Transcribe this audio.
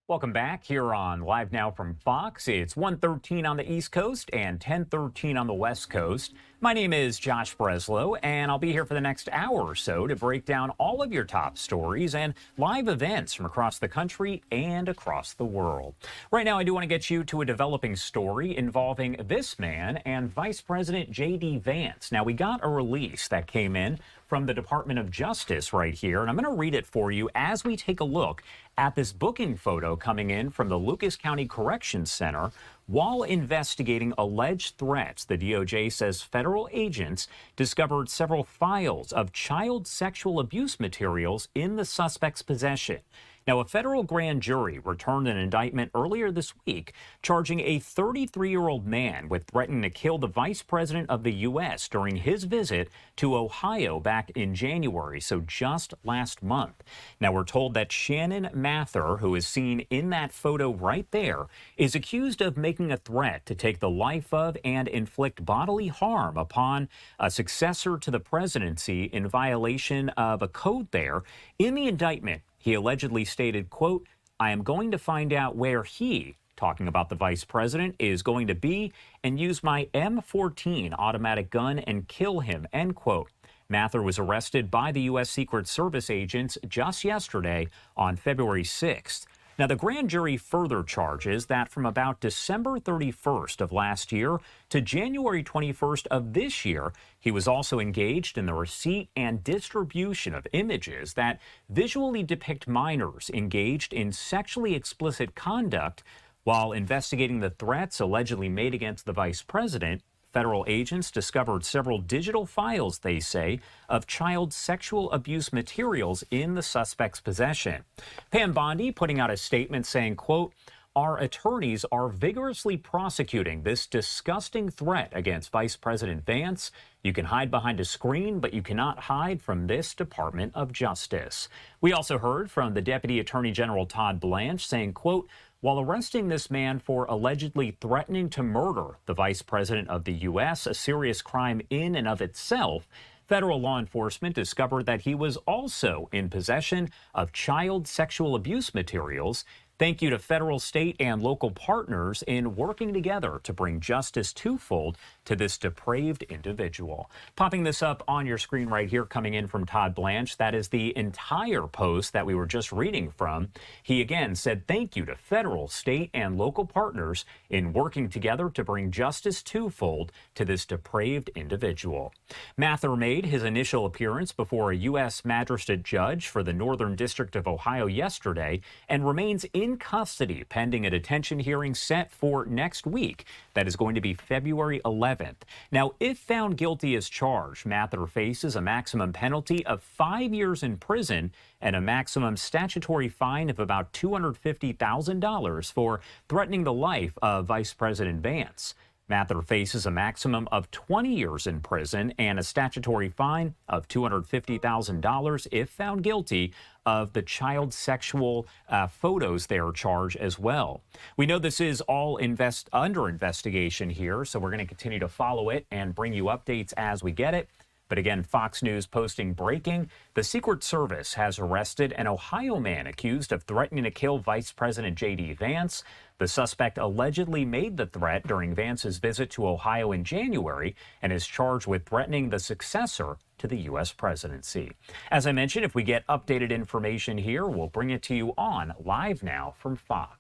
Welcome back here on Live Now from Fox. It's 1:13 on the East Coast and 10:13 on the West Coast. My name is Josh Breslow, and I'll be here for the next hour or so to break down all of your top stories and live events from across the country and across the world. Right now, I do want to get you to a developing story involving this man and Vice President JD Vance. Now, we got a release that came in from the Department of Justice right here, and I'm going to read it for you as we take a look at this booking photo coming in from the Lucas County Corrections Center. While investigating alleged threats, the DOJ says federal agents discovered several files of child sexual abuse materials in the suspect's possession. Now, a federal grand jury returned an indictment earlier this week charging a 33-year-old man with threatening to kill the Vice President of the U.S. during his visit to Ohio back in January, so just last month. Now, we're told that Shannon Mathre, who is seen in that photo right there, is accused of making a threat to take the life of and inflict bodily harm upon a successor to the presidency in violation of a code there. In the indictment, he allegedly stated, quote, "I am going to find out where he," talking about the vice president, "is going to be and use my M14 automatic gun and kill him," end quote. Mathre was arrested by the U.S. Secret Service agents just yesterday on February 6th. Now, the grand jury further charges that from about December 31st of last year to January 21st of this year, he was also engaged in the receipt and distribution of images that visually depict minors engaged in sexually explicit conduct. While investigating the threats allegedly made against the vice president, federal agents discovered several digital files, they say, of child sexual abuse materials in the suspect's possession. Pam Bondi putting out a statement saying, quote, "Our attorneys are vigorously prosecuting this disgusting threat against Vice President Vance. You can hide behind a screen, but you cannot hide from this Department of Justice." We also heard from the Deputy Attorney General Todd Blanche saying, quote, "While arresting this man for allegedly threatening to murder the Vice President of the U.S., a serious crime in and of itself, federal law enforcement discovered that he was also in possession of child sexual abuse materials. Thank you to federal, state, and local partners in working together to bring justice twofold to this depraved individual." Popping this up on your screen right here, coming in from Todd Blanche, that is the entire post that we were just reading from. He again said thank you to federal, state, and local partners in working together to bring justice twofold to this depraved individual. Mathre made his initial appearance before a U.S. magistrate judge for the Northern District of Ohio yesterday and remains in custody pending a detention hearing set for next week. That is going to be February 11th. Now, if found guilty as charged, Mathre faces a maximum penalty of 5 years in prison and a maximum statutory fine of about $250,000 for threatening the life of Vice President Vance. Mathre faces a maximum of 20 years in prison and a statutory fine of $250,000 if found guilty of the child sexual photos there charge as well. We know this is all under investigation here, so we're going to continue to follow it and bring you updates as we get it. But again, Fox News posting breaking. The Secret Service has arrested an Ohio man accused of threatening to kill Vice President JD Vance. The suspect allegedly made the threat during Vance's visit to Ohio in January and is charged with threatening the successor to the U.S. presidency. As I mentioned, if we get updated information here, we'll bring it to you on Live Now from Fox.